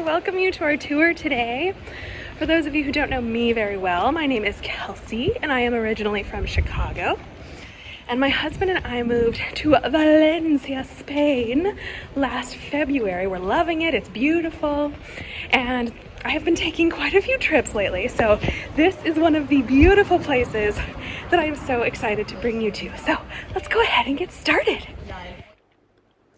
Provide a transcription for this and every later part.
to welcome you to our tour today. For those of you who don't know me very well, my name is Kelsey and I am originally from Chicago. And my husband and I moved to Valencia, Spain last February. We're loving it, it's beautiful, and I have been taking quite a few trips lately, so this is one of the beautiful places that I am so excited to bring you to. So let's go ahead and get started.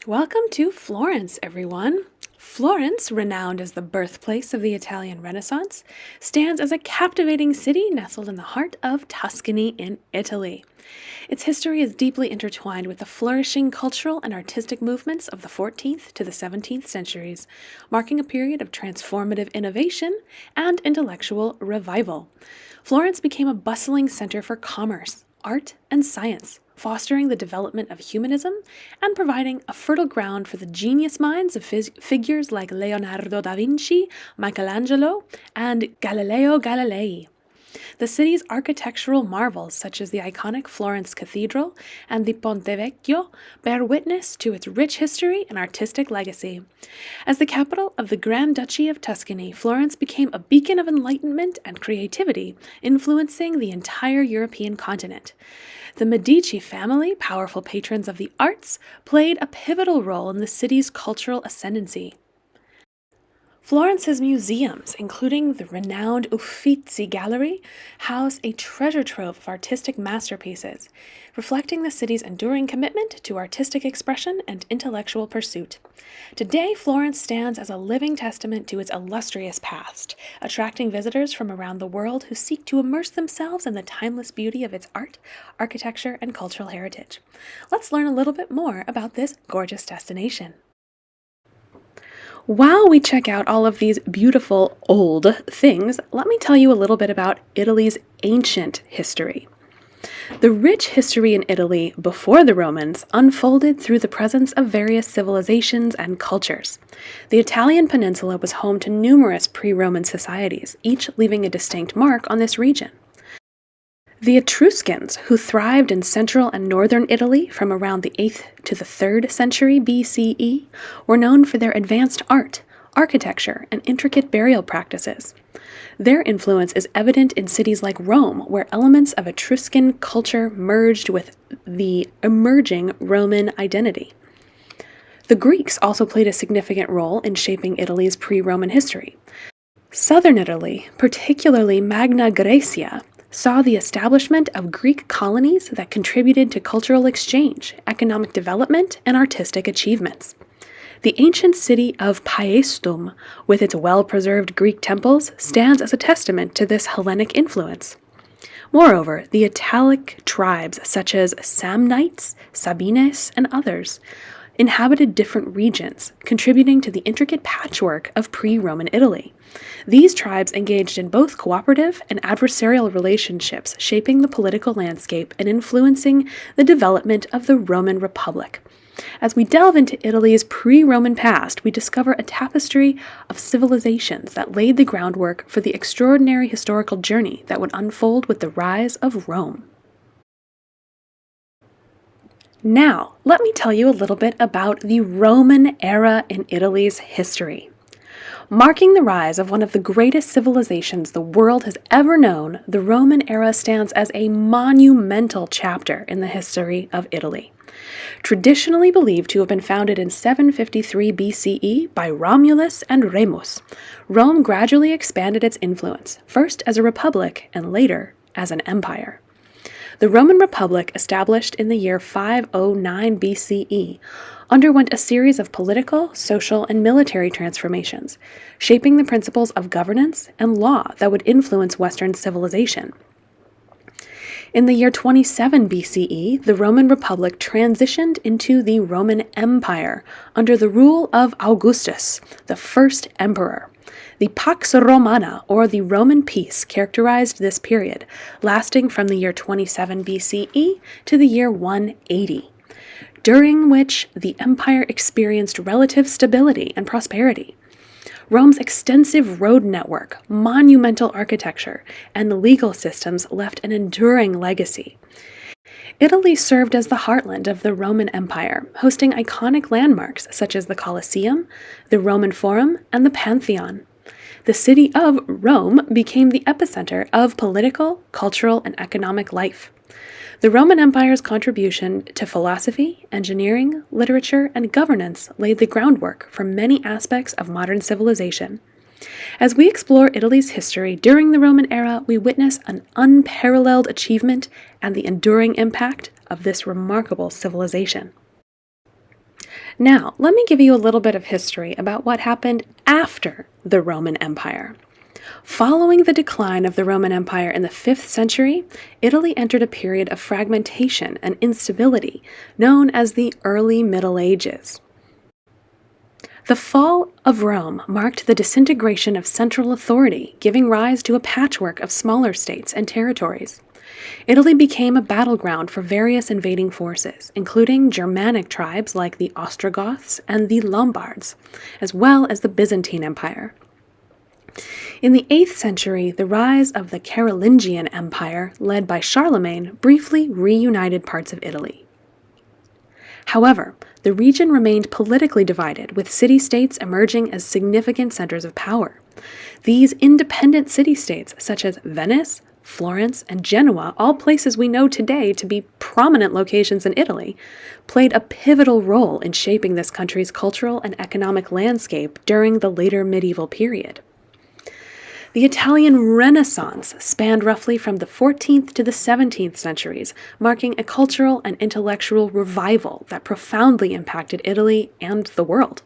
Welcome to Florence, everyone. Florence, renowned as the birthplace of the Italian Renaissance, stands as a captivating city nestled in the heart of Tuscany in Italy. Its history is deeply intertwined with the flourishing cultural and artistic movements of the 14th to the 17th centuries, marking a period of transformative innovation and intellectual revival. Florence became a bustling center for commerce, art, and science, fostering the development of humanism and providing a fertile ground for the genius minds of figures like Leonardo da Vinci, Michelangelo, and Galileo Galilei. The city's architectural marvels, such as the iconic Florence Cathedral and the Ponte Vecchio, bear witness to its rich history and artistic legacy. As the capital of the Grand Duchy of Tuscany, Florence became a beacon of enlightenment and creativity, influencing the entire European continent. The Medici family, powerful patrons of the arts, played a pivotal role in the city's cultural ascendancy. Florence's museums, including the renowned Uffizi Gallery, house a treasure trove of artistic masterpieces, reflecting the city's enduring commitment to artistic expression and intellectual pursuit. Today, Florence stands as a living testament to its illustrious past, attracting visitors from around the world who seek to immerse themselves in the timeless beauty of its art, architecture, and cultural heritage. Let's learn a little bit more about this gorgeous destination. While we check out all of these beautiful old things, let me tell you a little bit about Italy's ancient history. The rich history in Italy before the Romans unfolded through the presence of various civilizations and cultures. The Italian peninsula was home to numerous pre-Roman societies, each leaving a distinct mark on this region. The Etruscans, who thrived in central and northern Italy from around the 8th to the 3rd century BCE, were known for their advanced art, architecture, and intricate burial practices. Their influence is evident in cities like Rome, where elements of Etruscan culture merged with the emerging Roman identity. The Greeks also played a significant role in shaping Italy's pre-Roman history. Southern Italy, particularly Magna Graecia, saw the establishment of Greek colonies that contributed to cultural exchange, economic development, and artistic achievements. The ancient city of Paestum, with its well-preserved Greek temples, stands as a testament to this Hellenic influence. Moreover, the Italic tribes such as Samnites, Sabines, and others inhabited different regions, contributing to the intricate patchwork of pre-Roman Italy. These tribes engaged in both cooperative and adversarial relationships, shaping the political landscape and influencing the development of the Roman Republic. As we delve into Italy's pre-Roman past, we discover a tapestry of civilizations that laid the groundwork for the extraordinary historical journey that would unfold with the rise of Rome. Now, let me tell you a little bit about the Roman era in Italy's history. Marking the rise of one of the greatest civilizations the world has ever known, the Roman era stands as a monumental chapter in the history of Italy. Traditionally believed to have been founded in 753 BCE by Romulus and Remus, Rome gradually expanded its influence, first as a republic and later as an empire. The Roman Republic, established in the year 509 BCE, underwent a series of political, social, and military transformations, shaping the principles of governance and law that would influence Western civilization. In the year 27 BCE, the Roman Republic transitioned into the Roman Empire under the rule of Augustus, the first emperor. The Pax Romana, or the Roman peace, characterized this period, lasting from the year 27 BCE to the year 180, during which the empire experienced relative stability and prosperity. Rome's extensive road network, monumental architecture, and legal systems left an enduring legacy. Italy served as the heartland of the Roman Empire, hosting iconic landmarks such as the Colosseum, the Roman Forum, and the Pantheon. The city of Rome became the epicenter of political, cultural, and economic life. The Roman Empire's contribution to philosophy, engineering, literature, and governance laid the groundwork for many aspects of modern civilization. As we explore Italy's history during the Roman era, we witness an unparalleled achievement and the enduring impact of this remarkable civilization. Now, let me give you a little bit of history about what happened after the Roman Empire. Following the decline of the Roman Empire in the 5th century, Italy entered a period of fragmentation and instability known as the Early Middle Ages. The fall of Rome marked the disintegration of central authority, giving rise to a patchwork of smaller states and territories. Italy became a battleground for various invading forces, including Germanic tribes like the Ostrogoths and the Lombards, as well as the Byzantine Empire. In the 8th century, the rise of the Carolingian Empire, led by Charlemagne, briefly reunited parts of Italy. However, the region remained politically divided, with city-states emerging as significant centers of power. These independent city-states, such as Venice, Florence, and Genoa, all places we know today to be prominent locations in Italy, played a pivotal role in shaping this country's cultural and economic landscape during the later medieval period. The Italian Renaissance spanned roughly from the 14th to the 17th centuries, marking a cultural and intellectual revival that profoundly impacted Italy and the world.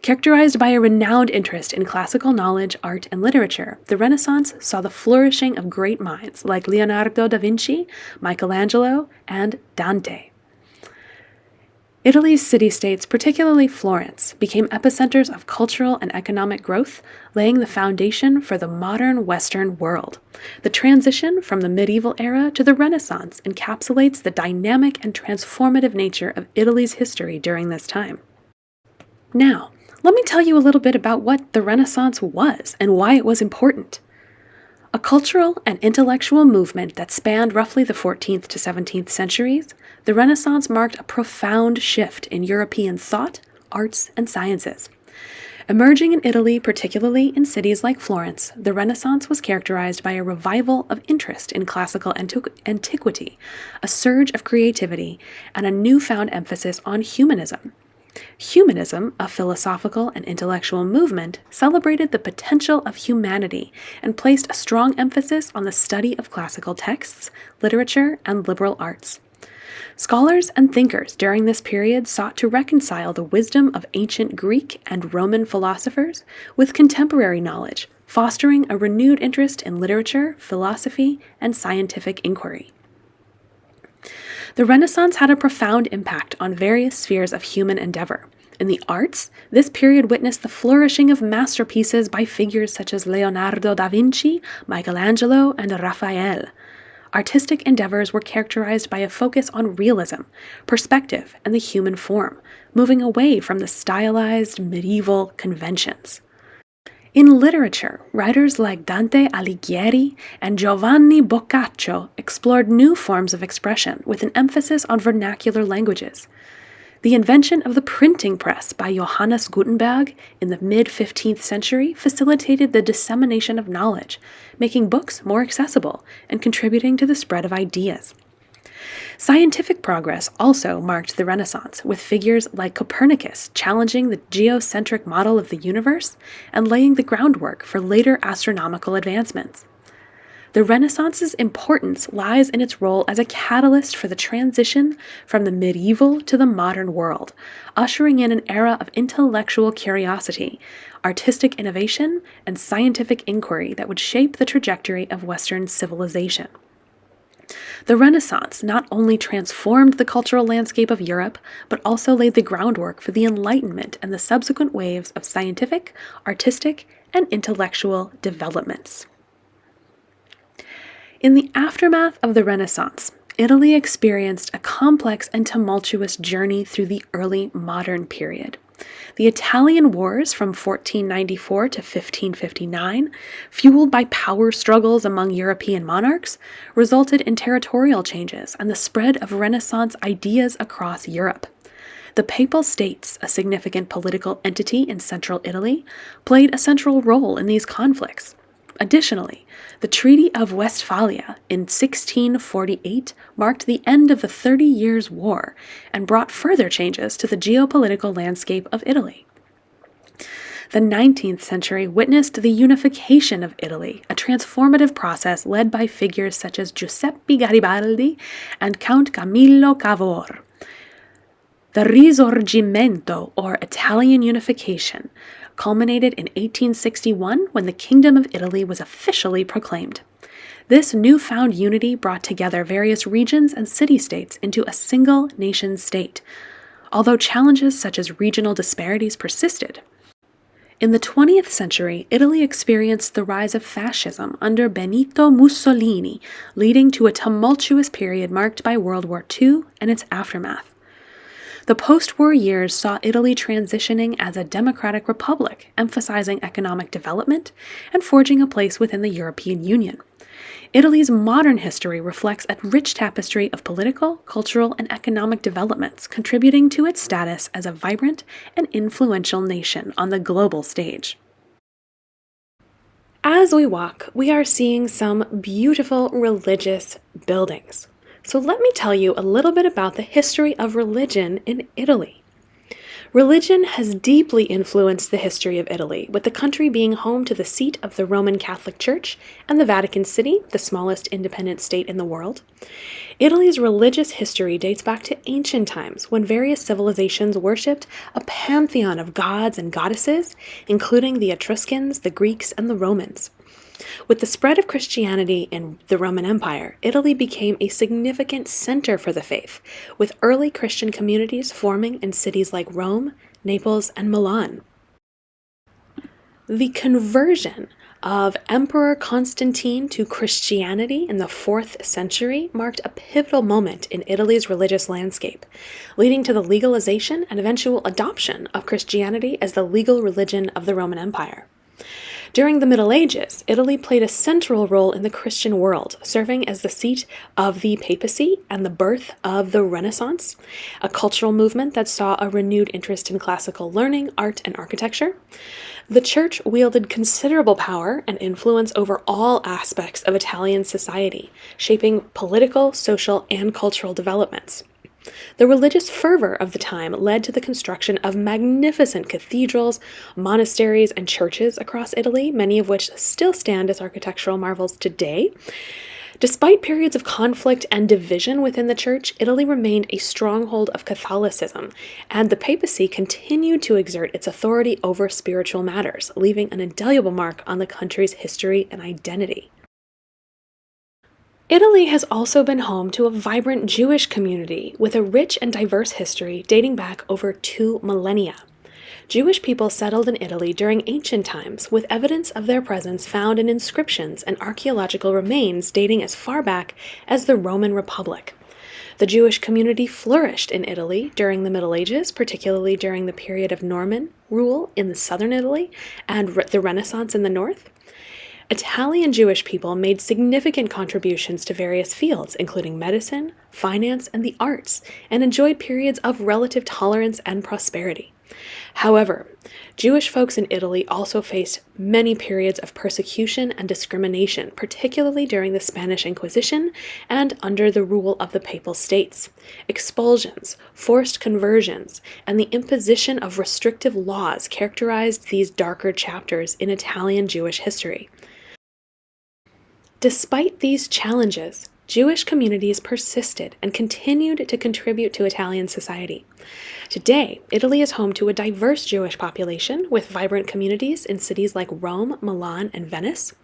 Characterized by a renowned interest in classical knowledge, art, and literature, the Renaissance saw the flourishing of great minds like Leonardo da Vinci, Michelangelo, and Dante. Italy's city-states, particularly Florence, became epicenters of cultural and economic growth, laying the foundation for the modern Western world. The transition from the medieval era to the Renaissance encapsulates the dynamic and transformative nature of Italy's history during this time. Now, let me tell you a little bit about what the Renaissance was and why it was important. A cultural and intellectual movement that spanned roughly the 14th to 17th centuries, the Renaissance marked a profound shift in European thought, arts, and sciences. Emerging in Italy, particularly in cities like Florence, the Renaissance was characterized by a revival of interest in classical antiquity, a surge of creativity, and a newfound emphasis on humanism. Humanism, a philosophical and intellectual movement, celebrated the potential of humanity and placed a strong emphasis on the study of classical texts, literature, and liberal arts. Scholars and thinkers during this period sought to reconcile the wisdom of ancient Greek and Roman philosophers with contemporary knowledge, fostering a renewed interest in literature, philosophy, and scientific inquiry. The Renaissance had a profound impact on various spheres of human endeavor. In the arts, this period witnessed the flourishing of masterpieces by figures such as Leonardo da Vinci, Michelangelo, and Raphael. Artistic endeavors were characterized by a focus on realism, perspective, and the human form, moving away from the stylized medieval conventions. In literature, writers like Dante Alighieri and Giovanni Boccaccio explored new forms of expression with an emphasis on vernacular languages. The invention of the printing press by Johannes Gutenberg in the mid-15th century facilitated the dissemination of knowledge, making books more accessible and contributing to the spread of ideas. Scientific progress also marked the Renaissance, with figures like Copernicus challenging the geocentric model of the universe and laying the groundwork for later astronomical advancements. The Renaissance's importance lies in its role as a catalyst for the transition from the medieval to the modern world, ushering in an era of intellectual curiosity, artistic innovation, and scientific inquiry that would shape the trajectory of Western civilization. The Renaissance not only transformed the cultural landscape of Europe, but also laid the groundwork for the Enlightenment and the subsequent waves of scientific, artistic, and intellectual developments. In the aftermath of the Renaissance, Italy experienced a complex and tumultuous journey through the early modern period. The Italian Wars from 1494 to 1559, fueled by power struggles among European monarchs, resulted in territorial changes and the spread of Renaissance ideas across Europe. The Papal States, a significant political entity in central Italy, played a central role in these conflicts. Additionally, the Treaty of Westphalia in 1648 marked the end of the 30 Years' War and brought further changes to the geopolitical landscape of Italy. The 19th century witnessed the unification of Italy, a transformative process led by figures such as Giuseppe Garibaldi and Count Camillo Cavour. The Risorgimento, or Italian unification, culminated in 1861 when the Kingdom of Italy was officially proclaimed. This newfound unity brought together various regions and city-states into a single nation-state, although challenges such as regional disparities persisted. In the 20th century, Italy experienced the rise of fascism under Benito Mussolini, leading to a tumultuous period marked by World War II and its aftermath. The post-war years saw Italy transitioning as a democratic republic, emphasizing economic development and forging a place within the European Union. Italy's modern history reflects a rich tapestry of political, cultural, and economic developments, contributing to its status as a vibrant and influential nation on the global stage. As we walk, we are seeing some beautiful religious buildings. So let me tell you a little bit about the history of religion in Italy. Religion has deeply influenced the history of Italy, with the country being home to the seat of the Roman Catholic Church and the Vatican City, the smallest independent state in the world. Italy's religious history dates back to ancient times, when various civilizations worshipped a pantheon of gods and goddesses, including the Etruscans, the Greeks, and the Romans. With the spread of Christianity in the Roman Empire, Italy became a significant center for the faith, with early Christian communities forming in cities like Rome, Naples, and Milan. The conversion of Emperor Constantine to Christianity in the 4th century marked a pivotal moment in Italy's religious landscape, leading to the legalization and eventual adoption of Christianity as the legal religion of the Roman Empire. During the Middle Ages, Italy played a central role in the Christian world, serving as the seat of the papacy and the birth of the Renaissance, a cultural movement that saw a renewed interest in classical learning, art, and architecture. The church wielded considerable power and influence over all aspects of Italian society, shaping political, social, and cultural developments. The religious fervor of the time led to the construction of magnificent cathedrals, monasteries, and churches across Italy, many of which still stand as architectural marvels today. Despite periods of conflict and division within the church, Italy remained a stronghold of Catholicism, and the papacy continued to exert its authority over spiritual matters, leaving an indelible mark on the country's history and identity. Italy has also been home to a vibrant Jewish community with a rich and diverse history dating back over 2 millennia. Jewish people settled in Italy during ancient times, with evidence of their presence found in inscriptions and archaeological remains dating as far back as the Roman Republic. The Jewish community flourished in Italy during the Middle Ages, particularly during the period of Norman rule in the southern Italy and the Renaissance in the north. Italian Jewish people made significant contributions to various fields, including medicine, finance, and the arts, and enjoyed periods of relative tolerance and prosperity. However, Jewish folks in Italy also faced many periods of persecution and discrimination, particularly during the Spanish Inquisition and under the rule of the Papal States. Expulsions, forced conversions, and the imposition of restrictive laws characterized these darker chapters in Italian Jewish history. Despite these challenges, Jewish communities persisted and continued to contribute to Italian society. Today, Italy is home to a diverse Jewish population with vibrant communities in cities like Rome, Milan, and Venice.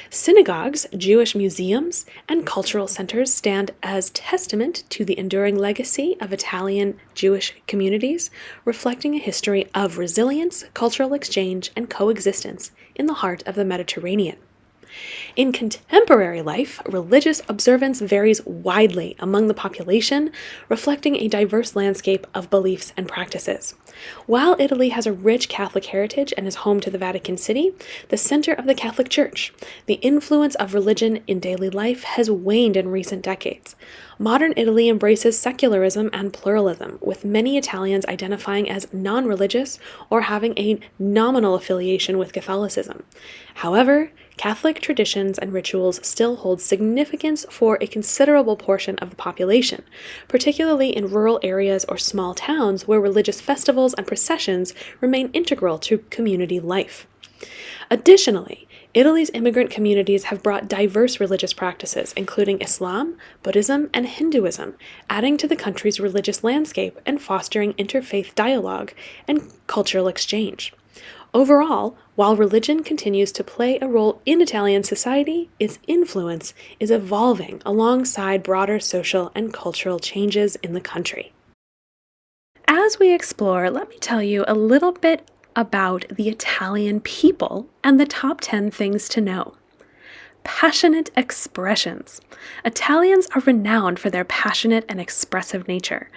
Synagogues, Jewish museums, and cultural centers stand as testament to the enduring legacy of Italian Jewish communities, reflecting a history of resilience, cultural exchange, and coexistence in the heart of the Mediterranean. In contemporary life, religious observance varies widely among the population, reflecting a diverse landscape of beliefs and practices. While Italy has a rich Catholic heritage and is home to the Vatican City, the center of the Catholic Church, the influence of religion in daily life has waned in recent decades. Modern Italy embraces secularism and pluralism, with many Italians identifying as non-religious or having a nominal affiliation with Catholicism. However, Catholic traditions and rituals still hold significance for a considerable portion of the population, particularly in rural areas or small towns where religious festivals and processions remain integral to community life. Additionally, Italy's immigrant communities have brought diverse religious practices, including Islam, Buddhism, and Hinduism, adding to the country's religious landscape and fostering interfaith dialogue and cultural exchange. Overall, while religion continues to play a role in Italian society, its influence is evolving alongside broader social and cultural changes in the country. As we explore, let me tell you a little bit about the Italian people and the top 10 things to know. Passionate expressions. Italians are renowned for their passionate and expressive nature.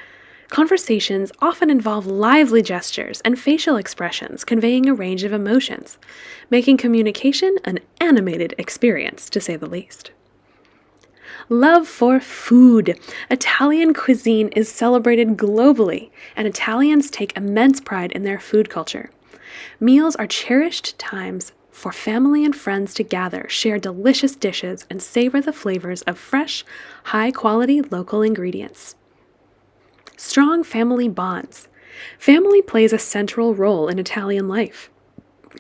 Conversations often involve lively gestures and facial expressions conveying a range of emotions, making communication an animated experience, to say the least. Love for food. Italian cuisine is celebrated globally, and Italians take immense pride in their food culture. Meals are cherished times for family and friends to gather, share delicious dishes, and savor the flavors of fresh, high-quality local ingredients. Strong family bonds. Family plays a central role in Italian life.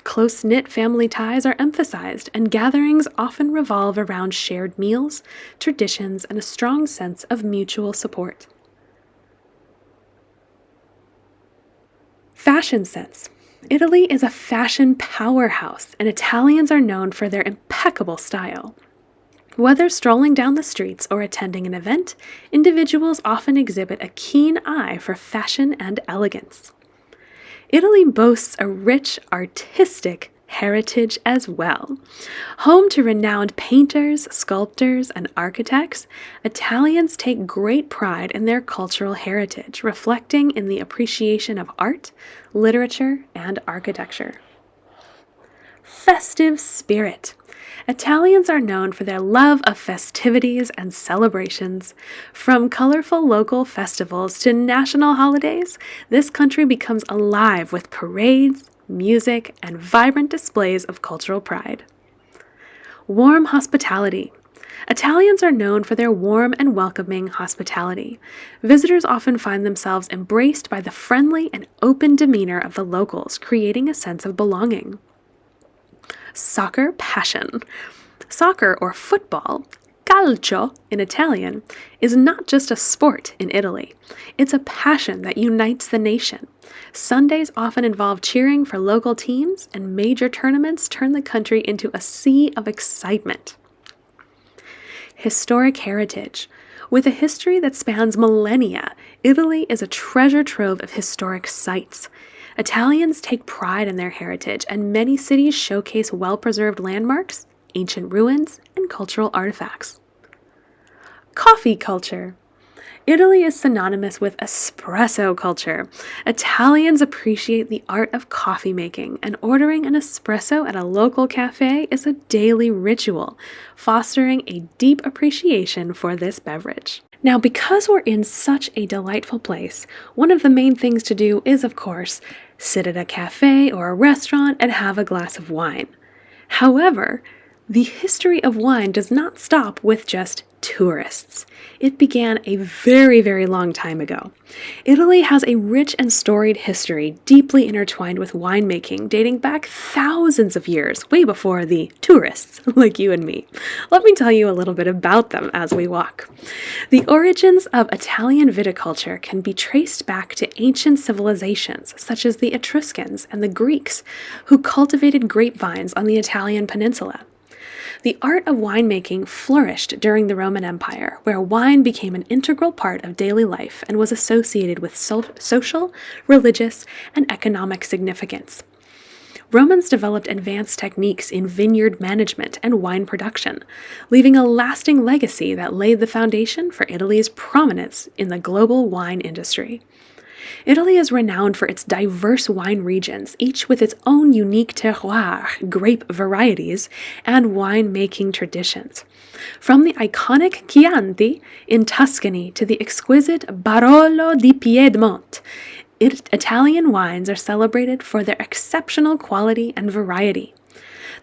Close-knit family ties are emphasized, and gatherings often revolve around shared meals, traditions, and a strong sense of mutual support. Fashion sense. Italy is a fashion powerhouse, and Italians are known for their impeccable style. Whether strolling down the streets or attending an event, individuals often exhibit a keen eye for fashion and elegance. Italy boasts a rich artistic heritage as well. Home to renowned painters, sculptors, and architects, Italians take great pride in their cultural heritage, reflecting in the appreciation of art, literature, and architecture. Festive spirit. Italians are known for their love of festivities and celebrations. From colorful local festivals to national holidays, this country becomes alive with parades, music, and vibrant displays of cultural pride. Warm hospitality. Italians are known for their warm and welcoming hospitality. Visitors often find themselves embraced by the friendly and open demeanor of the locals, creating a sense of belonging. Soccer passion. Soccer, or football, calcio in Italian, is not just a sport in Italy. It's a passion that unites the nation. Sundays often involve cheering for local teams, and major tournaments turn the country into a sea of excitement. Historic heritage. With a history that spans millennia, Italy is a treasure trove of historic sites. Italians take pride in their heritage, and many cities showcase well-preserved landmarks, ancient ruins, and cultural artifacts. Coffee culture. Italy is synonymous with espresso culture. Italians appreciate the art of coffee making, and ordering an espresso at a local cafe is a daily ritual, fostering a deep appreciation for this beverage. Now, because we're in such a delightful place, one of the main things to do is, of course, sit at a cafe or a restaurant and have a glass of wine. However, the history of wine does not stop with just tourists. It began a very, very long time ago. Italy has a rich and storied history deeply intertwined with winemaking, dating back thousands of years, way before the tourists like you and me. Let me tell you a little bit about them as we walk. The origins of Italian viticulture can be traced back to ancient civilizations such as the Etruscans and the Greeks, who cultivated grapevines on the Italian peninsula. The art of winemaking flourished during the Roman Empire, where wine became an integral part of daily life and was associated with social, religious, and economic significance. Romans developed advanced techniques in vineyard management and wine production, leaving a lasting legacy that laid the foundation for Italy's prominence in the global wine industry. Italy is renowned for its diverse wine regions, each with its own unique terroir, grape varieties, and wine-making traditions. From the iconic Chianti in Tuscany to the exquisite Barolo di Piedmont, Italian wines are celebrated for their exceptional quality and variety.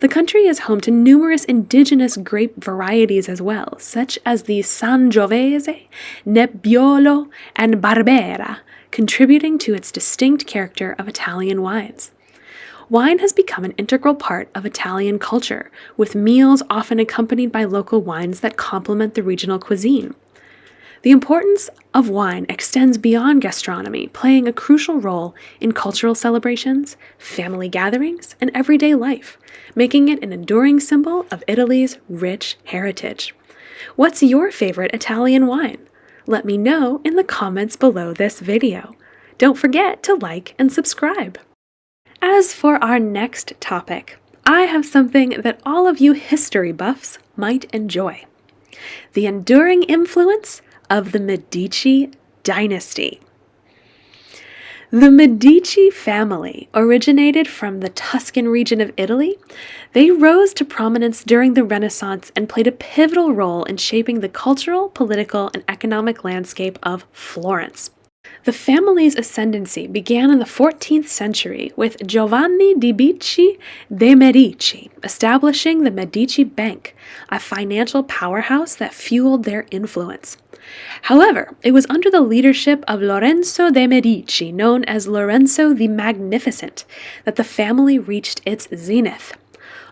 The country is home to numerous indigenous grape varieties as well, such as the Sangiovese, Nebbiolo, and Barbera, contributing to its distinct character of Italian wines. Wine has become an integral part of Italian culture, with meals often accompanied by local wines that complement the regional cuisine. The importance of wine extends beyond gastronomy, playing a crucial role in cultural celebrations, family gatherings, and everyday life, making it an enduring symbol of Italy's rich heritage. What's your favorite Italian wine? Let me know in the comments below this video. Don't forget to like and subscribe. As for our next topic, I have something that all of you history buffs might enjoy: the enduring influence of the Medici dynasty. The Medici family originated from the Tuscan region of Italy. They rose to prominence during the Renaissance and played a pivotal role in shaping the cultural, political, and economic landscape of Florence. The family's ascendancy began in the 14th century with Giovanni di Bicci de' Medici establishing the Medici Bank, a financial powerhouse that fueled their influence. However, it was under the leadership of Lorenzo de' Medici, known as Lorenzo the Magnificent, that the family reached its zenith.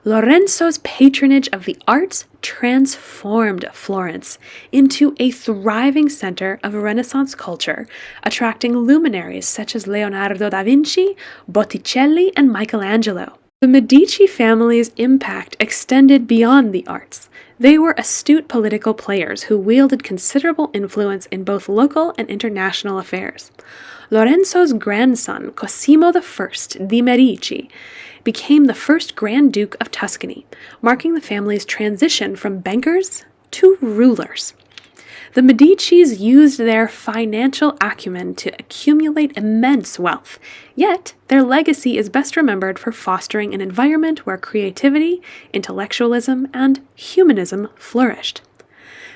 Lorenzo's patronage of the arts transformed Florence into a thriving center of Renaissance culture, attracting luminaries such as Leonardo da Vinci, Botticelli, and Michelangelo. The Medici family's impact extended beyond the arts. They were astute political players who wielded considerable influence in both local and international affairs. Lorenzo's grandson, Cosimo I di Medici, became the first Grand Duke of Tuscany, marking the family's transition from bankers to rulers. The Medicis used their financial acumen to accumulate immense wealth, yet their legacy is best remembered for fostering an environment where creativity, intellectualism, and humanism flourished.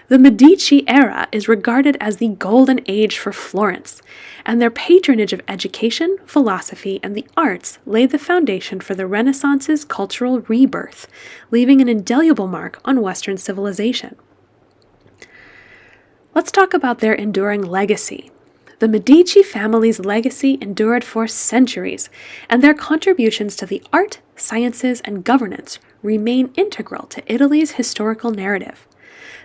The Medici era is regarded as the golden age for Florence, and their patronage of education, philosophy, and the arts laid the foundation for the Renaissance's cultural rebirth, leaving an indelible mark on Western civilization. Let's talk about their enduring legacy. The Medici family's legacy endured for centuries, and their contributions to the art, sciences, and governance remain integral to Italy's historical narrative.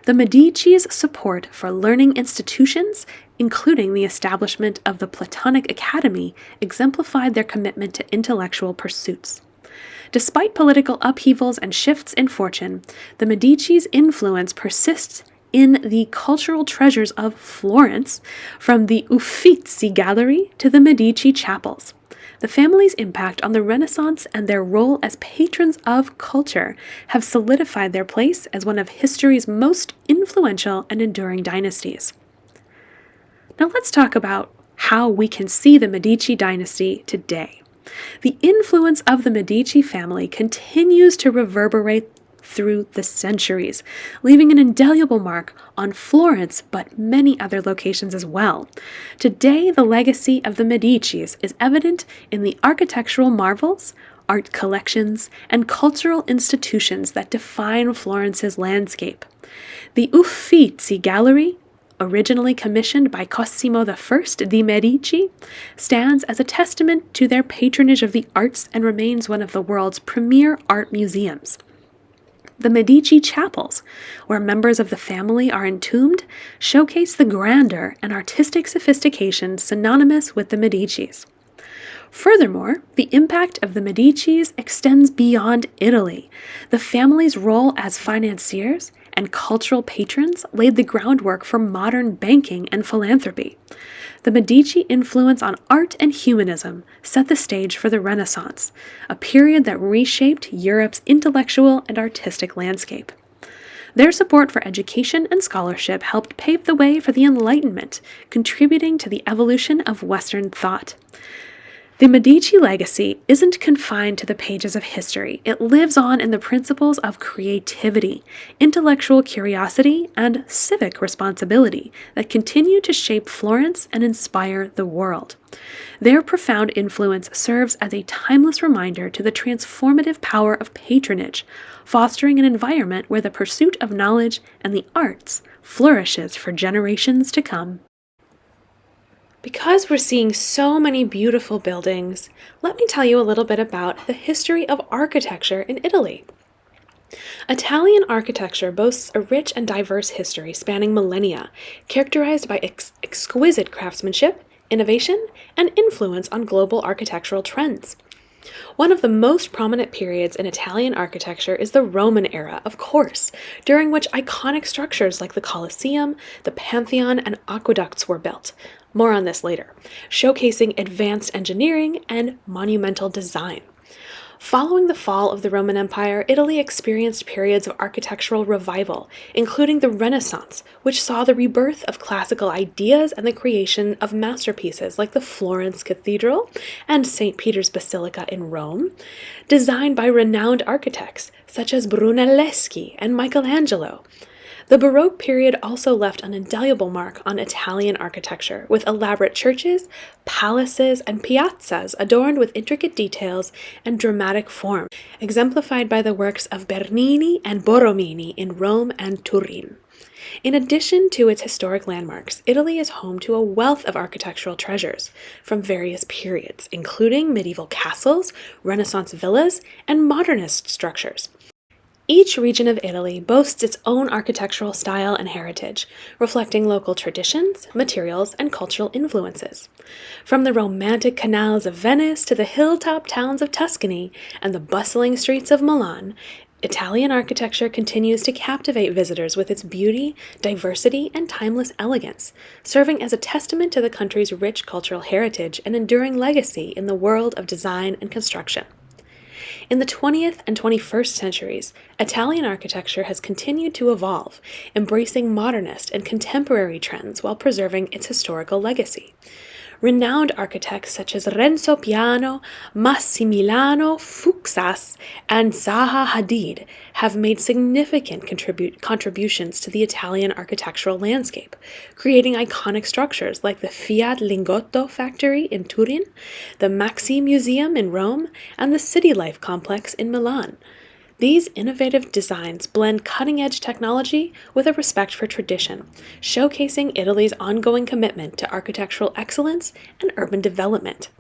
The Medici's support for learning institutions, including the establishment of the Platonic Academy, exemplified their commitment to intellectual pursuits. Despite political upheavals and shifts in fortune, the Medici's influence persists in the cultural treasures of Florence, from the Uffizi Gallery to the Medici chapels. The family's impact on the Renaissance and their role as patrons of culture have solidified their place as one of history's most influential and enduring dynasties. Now let's talk about how we can see the Medici dynasty today. The influence of the Medici family continues to reverberate through the centuries, leaving an indelible mark on Florence, but many other locations as well. Today, the legacy of the Medicis is evident in the architectural marvels, art collections, and cultural institutions that define Florence's landscape. The Uffizi Gallery, originally commissioned by Cosimo I di Medici, stands as a testament to their patronage of the arts and remains one of the world's premier art museums. The Medici chapels, where members of the family are entombed, showcase the grandeur and artistic sophistication synonymous with the Medicis. Furthermore, the impact of the Medicis extends beyond Italy. The family's role as financiers and cultural patrons laid the groundwork for modern banking and philanthropy. The Medici influence on art and humanism set the stage for the Renaissance, a period that reshaped Europe's intellectual and artistic landscape. Their support for education and scholarship helped pave the way for the Enlightenment, contributing to the evolution of Western thought. The Medici legacy isn't confined to the pages of history. It lives on in the principles of creativity, intellectual curiosity, and civic responsibility that continue to shape Florence and inspire the world. Their profound influence serves as a timeless reminder to the transformative power of patronage, fostering an environment where the pursuit of knowledge and the arts flourishes for generations to come. Because we're seeing so many beautiful buildings, let me tell you a little bit about the history of architecture in Italy. Italian architecture boasts a rich and diverse history spanning millennia, characterized by exquisite craftsmanship, innovation, and influence on global architectural trends. One of the most prominent periods in Italian architecture is the Roman era, of course, during which iconic structures like the Colosseum, the Pantheon, and aqueducts were built. More on this later, showcasing advanced engineering and monumental design. Following the fall of the Roman Empire, Italy experienced periods of architectural revival, including the Renaissance, which saw the rebirth of classical ideas and the creation of masterpieces like the Florence Cathedral and St. Peter's Basilica in Rome, designed by renowned architects such as Brunelleschi and Michelangelo. The Baroque period also left an indelible mark on Italian architecture, with elaborate churches, palaces, and piazzas adorned with intricate details and dramatic form, exemplified by the works of Bernini and Borromini in Rome and Turin. In addition to its historic landmarks, Italy is home to a wealth of architectural treasures from various periods, including medieval castles, Renaissance villas, and modernist structures. Each region of Italy boasts its own architectural style and heritage, reflecting local traditions, materials, and cultural influences. From the romantic canals of Venice to the hilltop towns of Tuscany and the bustling streets of Milan, Italian architecture continues to captivate visitors with its beauty, diversity, and timeless elegance, serving as a testament to the country's rich cultural heritage and enduring legacy in the world of design and construction. In the 20th and 21st centuries, Italian architecture has continued to evolve, embracing modernist and contemporary trends while preserving its historical legacy. Renowned architects such as Renzo Piano, Massimiliano Fuksas, and Zaha Hadid have made significant contributions to the Italian architectural landscape, creating iconic structures like the Fiat Lingotto factory in Turin, the Maxi Museum in Rome, and the City Life complex in Milan. These innovative designs blend cutting-edge technology with a respect for tradition, showcasing Italy's ongoing commitment to architectural excellence and urban development.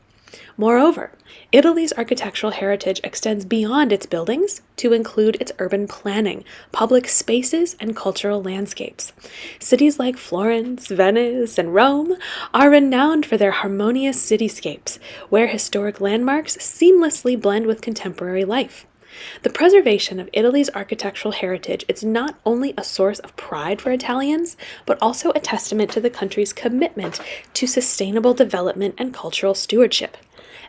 Moreover, Italy's architectural heritage extends beyond its buildings to include its urban planning, public spaces, and cultural landscapes. Cities like Florence, Venice, and Rome are renowned for their harmonious cityscapes, where historic landmarks seamlessly blend with contemporary life. The preservation of Italy's architectural heritage is not only a source of pride for Italians, but also a testament to the country's commitment to sustainable development and cultural stewardship.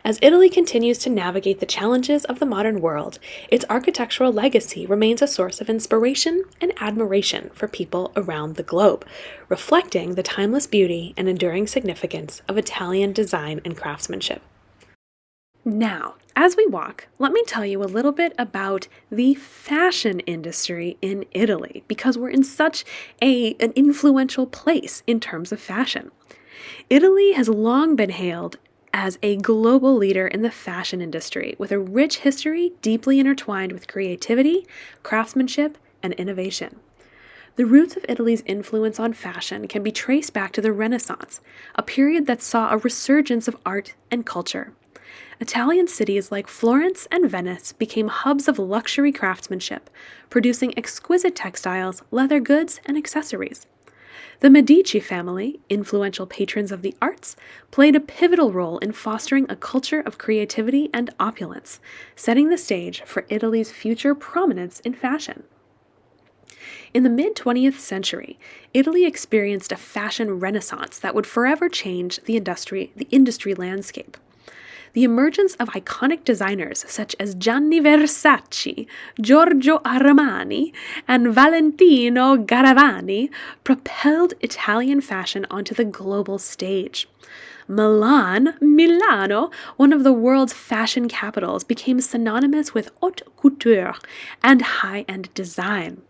As Italy continues to navigate the challenges of the modern world, its architectural legacy remains a source of inspiration and admiration for people around the globe, reflecting the timeless beauty and enduring significance of Italian design and craftsmanship. Now, as we walk, let me tell you a little bit about the fashion industry in Italy, because we're in such an influential place in terms of fashion. Italy has long been hailed as a global leader in the fashion industry, with a rich history deeply intertwined with creativity, craftsmanship, and innovation. The roots of Italy's influence on fashion can be traced back to the Renaissance, a period that saw a resurgence of art and culture. Italian cities like Florence and Venice became hubs of luxury craftsmanship, producing exquisite textiles, leather goods, and accessories. The Medici family, influential patrons of the arts, played a pivotal role in fostering a culture of creativity and opulence, setting the stage for Italy's future prominence in fashion. In the mid-20th century, Italy experienced a fashion renaissance that would forever change the industry landscape. The emergence of iconic designers such as Gianni Versace, Giorgio Armani, and Valentino Garavani propelled Italian fashion onto the global stage. Milano, one of the world's fashion capitals, became synonymous with haute couture and high-end design.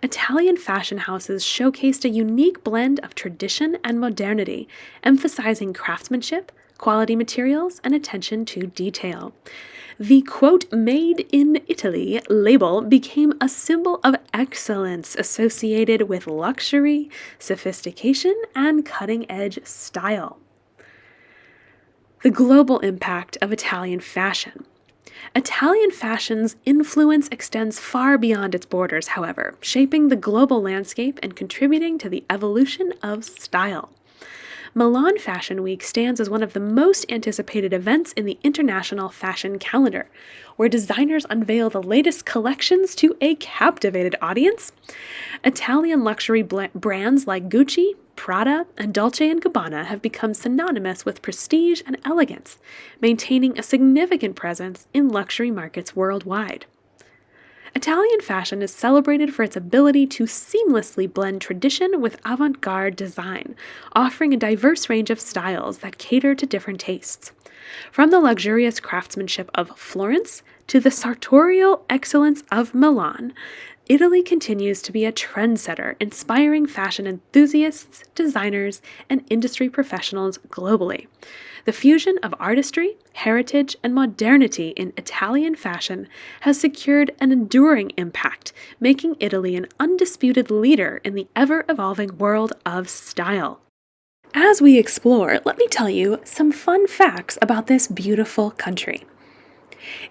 Italian fashion houses showcased a unique blend of tradition and modernity, emphasizing craftsmanship, quality materials, and attention to detail. The quote, "Made in Italy" label became a symbol of excellence associated with luxury, sophistication, and cutting-edge style. The global impact of Italian fashion. Italian fashion's influence extends far beyond its borders, however, shaping the global landscape and contributing to the evolution of style. Milan Fashion Week stands as one of the most anticipated events in the international fashion calendar, where designers unveil the latest collections to a captivated audience. Italian luxury brands like Gucci, Prada, and Dolce & Gabbana have become synonymous with prestige and elegance, maintaining a significant presence in luxury markets worldwide. Italian fashion is celebrated for its ability to seamlessly blend tradition with avant-garde design, offering a diverse range of styles that cater to different tastes. From the luxurious craftsmanship of Florence to the sartorial excellence of Milan, Italy continues to be a trendsetter, inspiring fashion enthusiasts, designers, and industry professionals globally. The fusion of artistry, heritage, and modernity in Italian fashion has secured an enduring impact, making Italy an undisputed leader in the ever-evolving world of style. As we explore, let me tell you some fun facts about this beautiful country.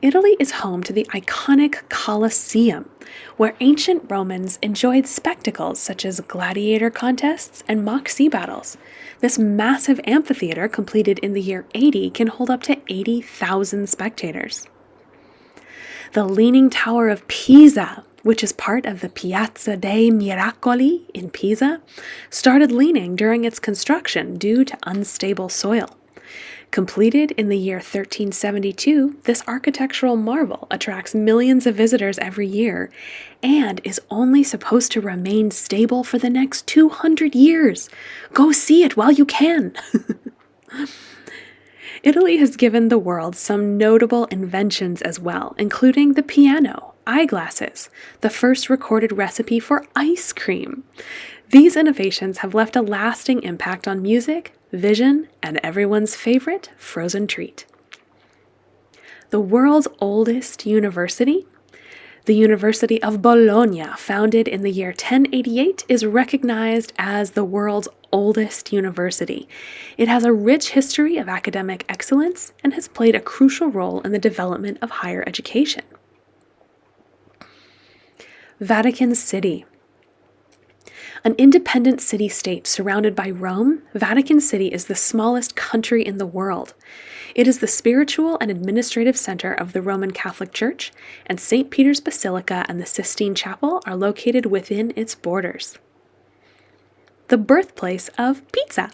Italy is home to the iconic Colosseum, where ancient Romans enjoyed spectacles such as gladiator contests and mock sea battles. This massive amphitheater, completed in the year 80, can hold up to 80,000 spectators. The Leaning Tower of Pisa, which is part of the Piazza dei Miracoli in Pisa, started leaning during its construction due to unstable soil. Completed in the year 1372, this architectural marvel attracts millions of visitors every year and is only supposed to remain stable for the next 200 years. Go see it while you can. Italy has given the world some notable inventions as well, including the piano, eyeglasses, the first recorded recipe for ice cream. These innovations have left a lasting impact on music, vision, and everyone's favorite frozen treat. The world's oldest university, the University of Bologna, founded in the year 1088, is recognized as the world's oldest university. It has a rich history of academic excellence and has played a crucial role in the development of higher education. Vatican City. An independent city-state surrounded by Rome, Vatican City is the smallest country in the world. It is the spiritual and administrative center of the Roman Catholic Church, and St. Peter's Basilica and the Sistine Chapel are located within its borders. The birthplace of pizza.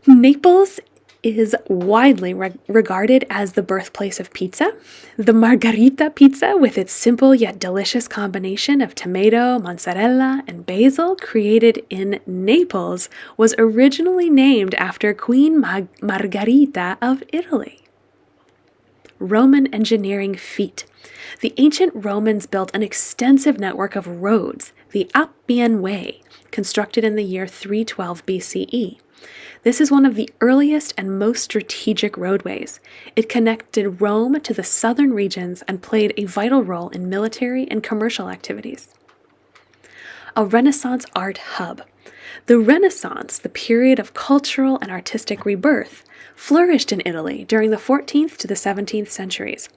Naples is widely regarded as the birthplace of pizza. The margherita pizza, with its simple yet delicious combination of tomato, mozzarella, and basil, created in Naples, was originally named after Queen Margherita of Italy. Roman engineering feat. The ancient Romans built an extensive network of roads, the Appian Way, constructed in the year 312 BCE. This is one of the earliest and most strategic roadways. It connected Rome to the southern regions and played a vital role in military and commercial activities. A Renaissance art hub. The Renaissance, the period of cultural and artistic rebirth, flourished in Italy during the 14th to the 17th centuries.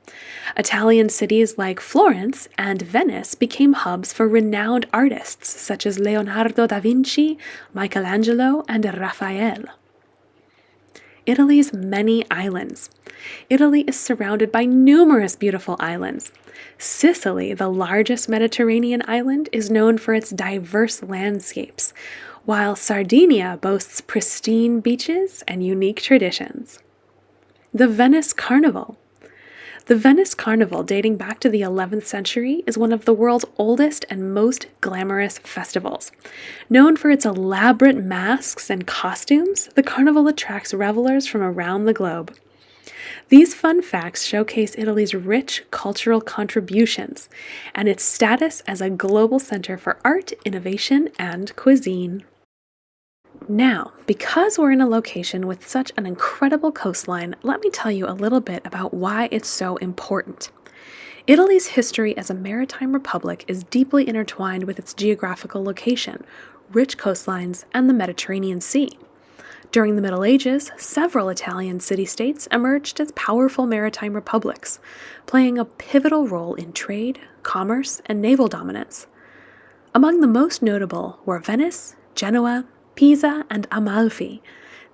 Italian cities like Florence and Venice became hubs for renowned artists such as Leonardo da Vinci, Michelangelo, and Raphael. Italy's many islands. Italy is surrounded by numerous beautiful islands. Sicily, the largest Mediterranean island, is known for its diverse landscapes, while Sardinia boasts pristine beaches and unique traditions. The Venice Carnival. The Venice Carnival, dating back to the 11th century, is one of the world's oldest and most glamorous festivals. Known for its elaborate masks and costumes, the carnival attracts revelers from around the globe. These fun facts showcase Italy's rich cultural contributions and its status as a global center for art, innovation, and cuisine. Now, because we're in a location with such an incredible coastline, let me tell you a little bit about why it's so important. Italy's history as a maritime republic is deeply intertwined with its geographical location, rich coastlines, and the Mediterranean Sea. During the Middle Ages, several Italian city-states emerged as powerful maritime republics, playing a pivotal role in trade, commerce, and naval dominance. Among the most notable were Venice, Genoa, Pisa, and Amalfi.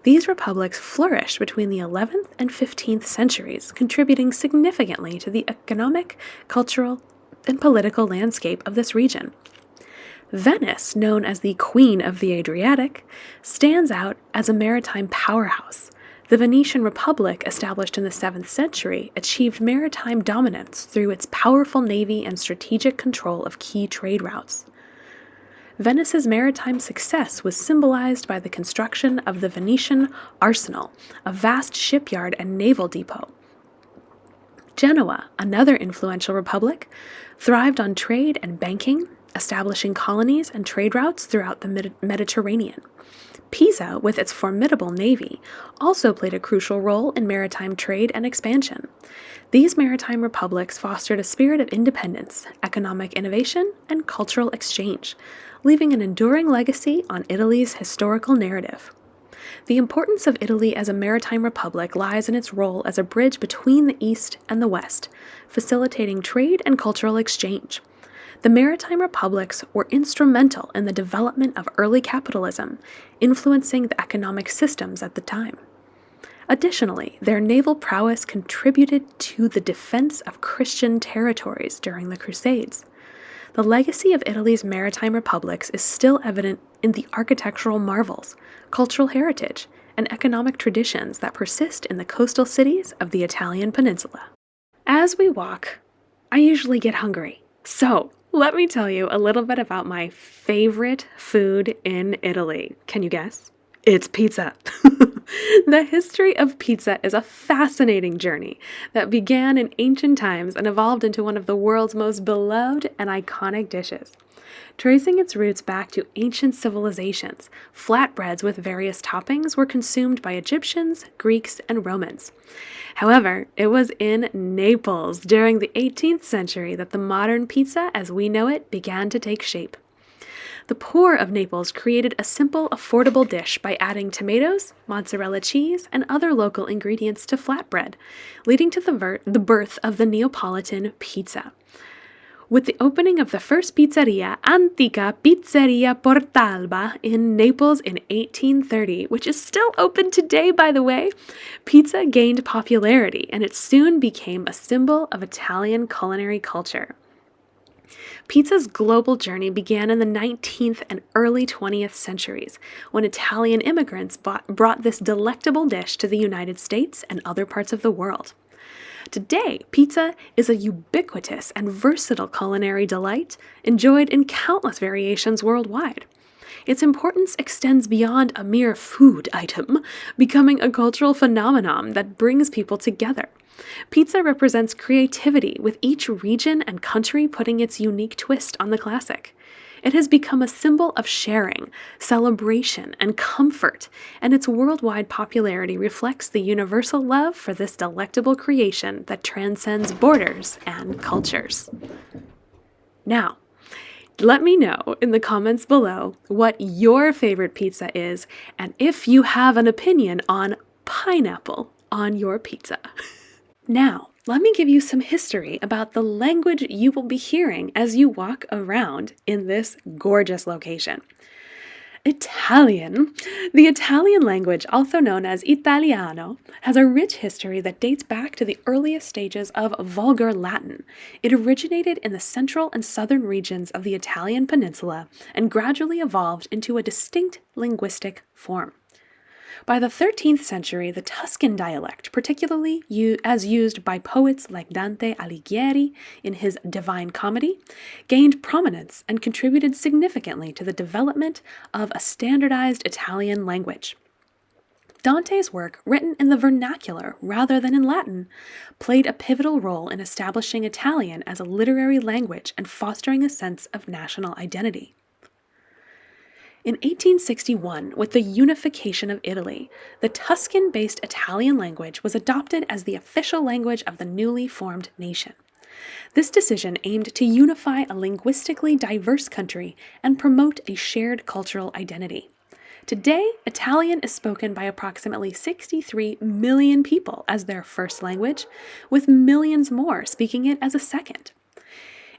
These republics flourished between the 11th and 15th centuries, contributing significantly to the economic, cultural, and political landscape of this region. Venice, known as the Queen of the Adriatic, stands out as a maritime powerhouse. The Venetian Republic, established in the 7th century, achieved maritime dominance through its powerful navy and strategic control of key trade routes. Venice's maritime success was symbolized by the construction of the Venetian Arsenal, a vast shipyard and naval depot. Genoa, another influential republic, thrived on trade and banking, establishing colonies and trade routes throughout the Mediterranean. Pisa, with its formidable navy, also played a crucial role in maritime trade and expansion. These maritime republics fostered a spirit of independence, economic innovation, and cultural exchange, leaving an enduring legacy on Italy's historical narrative. The importance of Italy as a maritime republic lies in its role as a bridge between the East and the West, facilitating trade and cultural exchange. The maritime republics were instrumental in the development of early capitalism, influencing the economic systems at the time. Additionally, their naval prowess contributed to the defense of Christian territories during the Crusades. The legacy of Italy's maritime republics is still evident in the architectural marvels, cultural heritage, and economic traditions that persist in the coastal cities of the Italian peninsula. As we walk, I usually get hungry, so let me tell you a little bit about my favorite food in Italy. Can you guess? It's pizza. The history of pizza is a fascinating journey that began in ancient times and evolved into one of the world's most beloved and iconic dishes. Tracing its roots back to ancient civilizations, flatbreads with various toppings were consumed by Egyptians, Greeks, and Romans. However, it was in Naples during the 18th century that the modern pizza as we know it began to take shape. The poor of Naples created a simple, affordable dish by adding tomatoes, mozzarella cheese, and other local ingredients to flatbread, leading to the birth of the Neapolitan pizza. With the opening of the first pizzeria, Antica Pizzeria Portalba, in Naples in 1830, which is still open today, by the way, pizza gained popularity, and it soon became a symbol of Italian culinary culture. Pizza's global journey began in the 19th and early 20th centuries, when Italian immigrants brought this delectable dish to the United States and other parts of the world. Today, pizza is a ubiquitous and versatile culinary delight, enjoyed in countless variations worldwide. Its importance extends beyond a mere food item, becoming a cultural phenomenon that brings people together. Pizza represents creativity, with each region and country putting its unique twist on the classic. It has become a symbol of sharing, celebration, and comfort, and its worldwide popularity reflects the universal love for this delectable creation that transcends borders and cultures. Now, let me know in the comments below what your favorite pizza is, and if you have an opinion on pineapple on your pizza. Now, let me give you some history about the language you will be hearing as you walk around in this gorgeous location. Italian. The Italian language, also known as Italiano, has a rich history that dates back to the earliest stages of Vulgar Latin. It originated in the central and southern regions of the Italian peninsula and gradually evolved into a distinct linguistic form. By the 13th century, the Tuscan dialect, particularly as used by poets like Dante Alighieri in his Divine Comedy, gained prominence and contributed significantly to the development of a standardized Italian language. Dante's work, written in the vernacular rather than in Latin, played a pivotal role in establishing Italian as a literary language and fostering a sense of national identity. In 1861, with the unification of Italy, the Tuscan-based Italian language was adopted as the official language of the newly formed nation. This decision aimed to unify a linguistically diverse country and promote a shared cultural identity. Today, Italian is spoken by approximately 63 million people as their first language, with millions more speaking it as a second.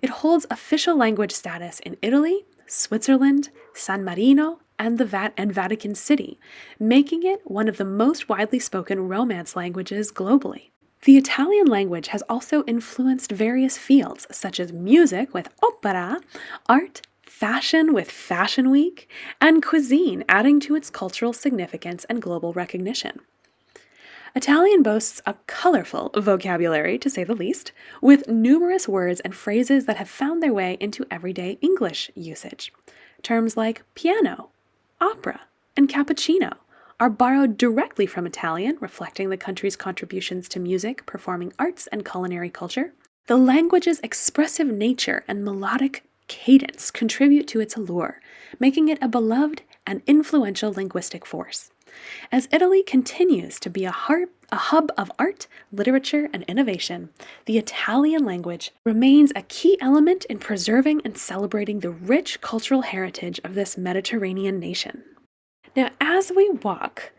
It holds official language status in Italy, Switzerland, San Marino, and Vatican City, making it one of the most widely spoken Romance languages globally. The Italian language has also influenced various fields, such as music with opera, art, fashion with Fashion Week, and cuisine, adding to its cultural significance and global recognition. Italian boasts a colorful vocabulary, to say the least, with numerous words and phrases that have found their way into everyday English usage. Terms like piano, opera, and cappuccino are borrowed directly from Italian, reflecting the country's contributions to music, performing arts, and culinary culture. The language's expressive nature and melodic cadence contribute to its allure, making it a beloved and influential linguistic force. As Italy continues to be a hub of art, literature, and innovation, the Italian language remains a key element in preserving and celebrating the rich cultural heritage of this Mediterranean nation. Now, as we walk,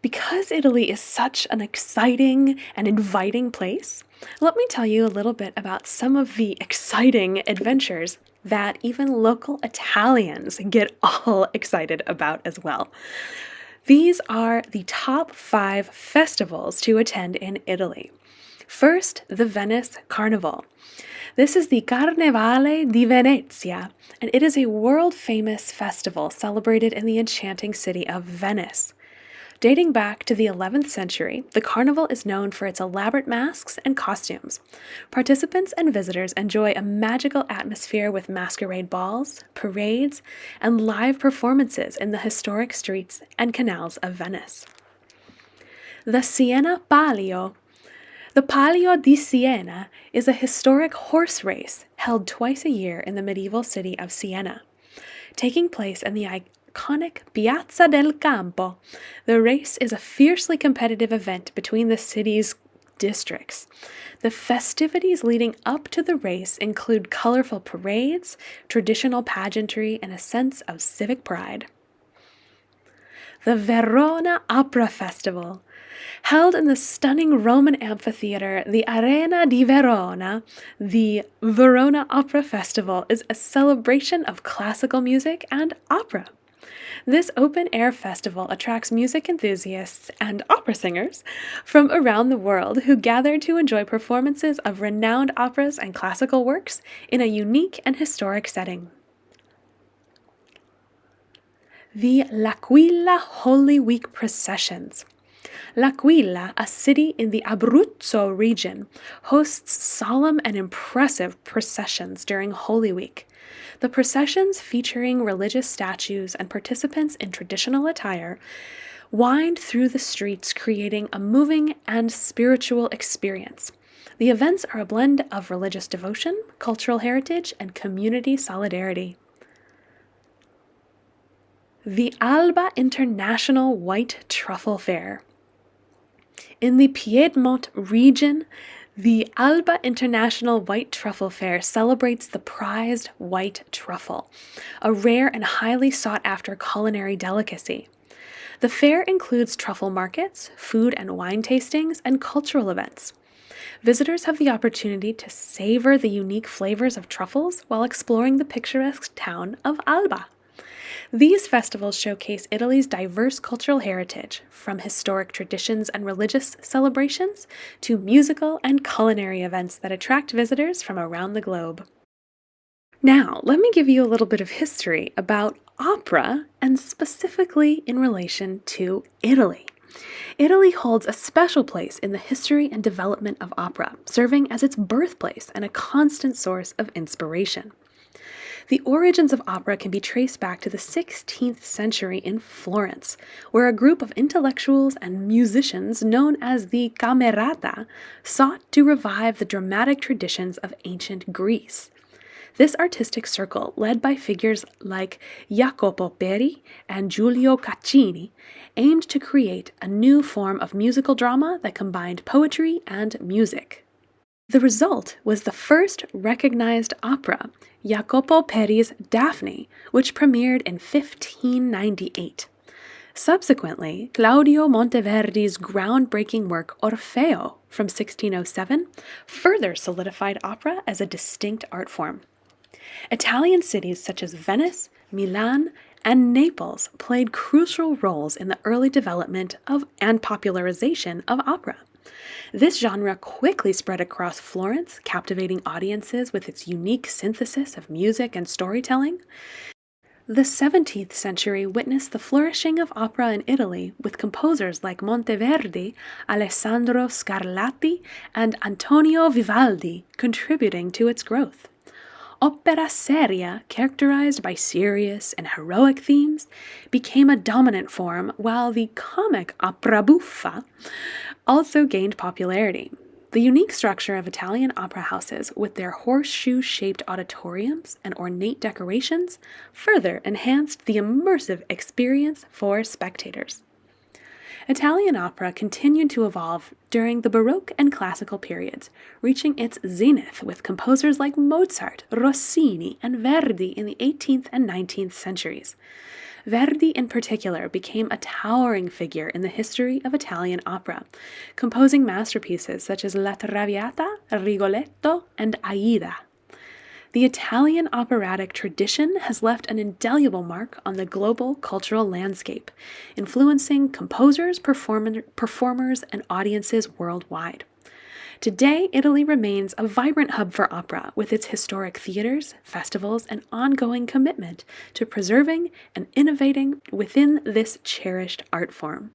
because Italy is such an exciting and inviting place, let me tell you a little bit about some of the exciting adventures that even local Italians get all excited about as well. These are the top 5 festivals to attend in Italy. First, the Venice Carnival. This is the Carnevale di Venezia, and it is a world-famous festival celebrated in the enchanting city of Venice. Dating back to the 11th century, the carnival is known for its elaborate masks and costumes. Participants and visitors enjoy a magical atmosphere with masquerade balls, parades, and live performances in the historic streets and canals of Venice. The Siena Palio. The Palio di Siena is a historic horse race held twice a year in the medieval city of Siena. Taking place in the iconic Piazza del Campo, the race is a fiercely competitive event between the city's districts. The festivities leading up to the race include colorful parades, traditional pageantry, and a sense of civic pride. The Verona Opera Festival. Held in the stunning Roman amphitheater, the Arena di Verona, the Verona Opera Festival is a celebration of classical music and opera. This open-air festival attracts music enthusiasts and opera singers from around the world who gather to enjoy performances of renowned operas and classical works in a unique and historic setting. The L'Aquila Holy Week processions. L'Aquila, a city in the Abruzzo region, hosts solemn and impressive processions during Holy Week. The processions, featuring religious statues and participants in traditional attire, wind through the streets, creating a moving and spiritual experience. The events are a blend of religious devotion, cultural heritage, and community solidarity. The Alba International White Truffle Fair. In the Piedmont region, the Alba International White Truffle Fair celebrates the prized white truffle, a rare and highly sought-after culinary delicacy. The fair includes truffle markets, food and wine tastings, and cultural events. Visitors have the opportunity to savor the unique flavors of truffles while exploring the picturesque town of Alba. These festivals showcase Italy's diverse cultural heritage, from historic traditions and religious celebrations to musical and culinary events that attract visitors from around the globe. Now, let me give you a little bit of history about opera, and specifically in relation to Italy. Italy holds a special place in the history and development of opera, serving as its birthplace and a constant source of inspiration. The origins of opera can be traced back to the 16th century in Florence, where a group of intellectuals and musicians known as the Camerata sought to revive the dramatic traditions of ancient Greece. This artistic circle, led by figures like Jacopo Peri and Giulio Caccini, aimed to create a new form of musical drama that combined poetry and music. The result was the first recognized opera, Jacopo Peri's Daphne, which premiered in 1598. Subsequently, Claudio Monteverdi's groundbreaking work Orfeo from 1607 further solidified opera as a distinct art form. Italian cities such as Venice, Milan, and Naples played crucial roles in the early development of and popularization of opera. This genre quickly spread across Florence, captivating audiences with its unique synthesis of music and storytelling. The 17th century witnessed the flourishing of opera in Italy, with composers like Monteverdi, Alessandro Scarlatti, and Antonio Vivaldi contributing to its growth. Opera seria, characterized by serious and heroic themes, became a dominant form, while the comic opera buffa also gained popularity. The unique structure of Italian opera houses, with their horseshoe-shaped auditoriums and ornate decorations, further enhanced the immersive experience for spectators. Italian opera continued to evolve during the Baroque and Classical periods, reaching its zenith with composers like Mozart, Rossini, and Verdi in the 18th and 19th centuries. Verdi in particular became a towering figure in the history of Italian opera, composing masterpieces such as La Traviata, Rigoletto, and Aida. The Italian operatic tradition has left an indelible mark on the global cultural landscape, influencing composers, performers, and audiences worldwide. Today, Italy remains a vibrant hub for opera, with its historic theaters, festivals, and ongoing commitment to preserving and innovating within this cherished art form.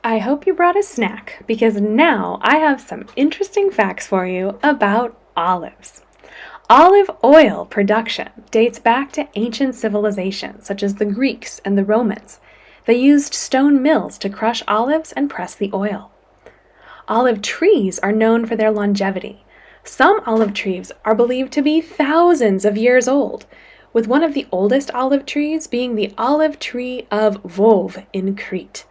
I hope you brought a snack, because now I have some interesting facts for you about olives. Olive oil production dates back to ancient civilizations such as the Greeks and the Romans. They used stone mills to crush olives and press the oil. Olive trees are known for their longevity. Some olive trees are believed to be thousands of years old, with one of the oldest olive trees being the olive tree of Vouv in Crete,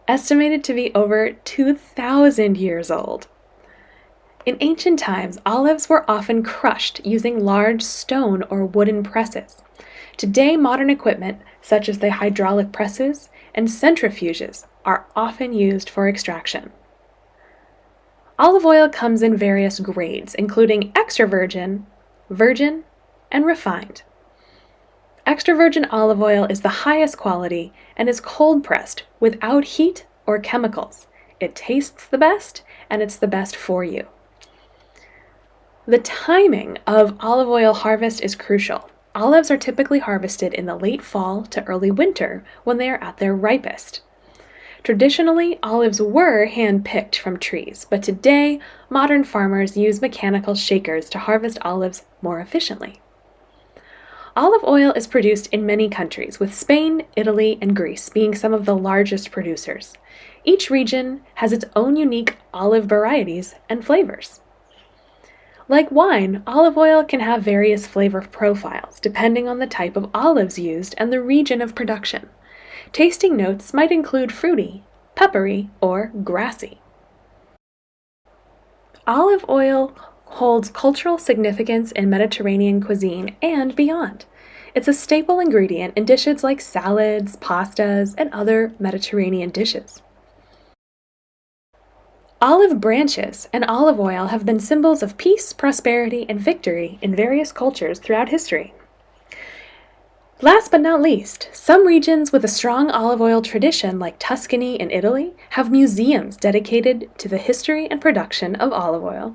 estimated to be over 2,000 years old. In ancient times, olives were often crushed using large stone or wooden presses. Today, modern equipment, such as the hydraulic presses and centrifuges, are often used for extraction. Olive oil comes in various grades, including extra virgin, virgin, and refined. Extra virgin olive oil is the highest quality and is cold pressed without heat or chemicals. It tastes the best, and it's the best for you. The timing of olive oil harvest is crucial. Olives are typically harvested in the late fall to early winter when they are at their ripest. Traditionally, olives were hand-picked from trees, but today, modern farmers use mechanical shakers to harvest olives more efficiently. Olive oil is produced in many countries, with Spain, Italy, and Greece being some of the largest producers. Each region has its own unique olive varieties and flavors. Like wine, olive oil can have various flavor profiles depending on the type of olives used and the region of production. Tasting notes might include fruity, peppery, or grassy. Olive oil holds cultural significance in Mediterranean cuisine and beyond. It's a staple ingredient in dishes like salads, pastas, and other Mediterranean dishes. Olive branches and olive oil have been symbols of peace, prosperity, and victory in various cultures throughout history. Last but not least, some regions with a strong olive oil tradition, like Tuscany in Italy, have museums dedicated to the history and production of olive oil.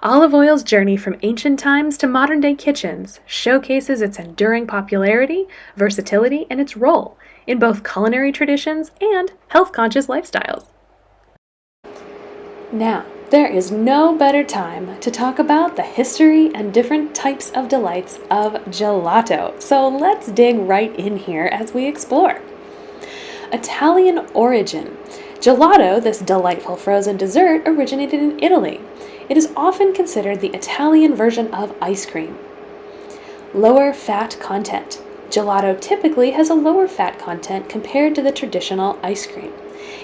Olive oil's journey from ancient times to modern-day kitchens showcases its enduring popularity, versatility, and its role in both culinary traditions and health-conscious lifestyles. Now, there is no better time to talk about the history and different types of delights of gelato. So let's dig right in here as we explore. Italian origin. Gelato, this delightful frozen dessert, originated in Italy. It is often considered the Italian version of ice cream. Lower fat content. Gelato typically has a lower fat content compared to the traditional ice cream.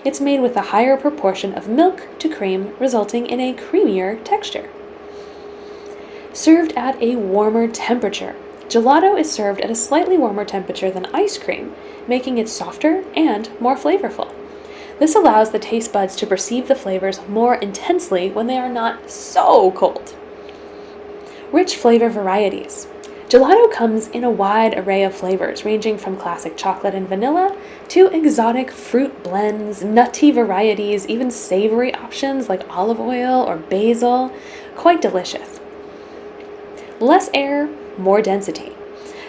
It's made with a higher proportion of milk to cream, resulting in a creamier texture. Served at a warmer temperature. Gelato is served at a slightly warmer temperature than ice cream, making it softer and more flavorful. This allows the taste buds to perceive the flavors more intensely when they are not so cold. Rich flavor varieties. Gelato comes in a wide array of flavors, ranging from classic chocolate and vanilla to exotic fruit blends, nutty varieties, even savory options like olive oil or basil. Quite delicious. Less air, more density.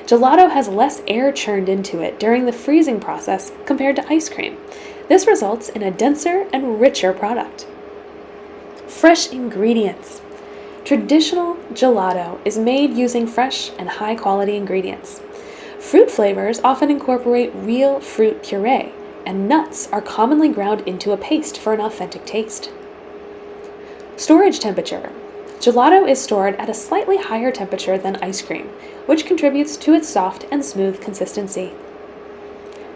Gelato has less air churned into it during the freezing process compared to ice cream. This results in a denser and richer product. Fresh ingredients. Traditional gelato is made using fresh and high-quality ingredients. Fruit flavors often incorporate real fruit puree, and nuts are commonly ground into a paste for an authentic taste. Storage temperature. Gelato is stored at a slightly higher temperature than ice cream, which contributes to its soft and smooth consistency.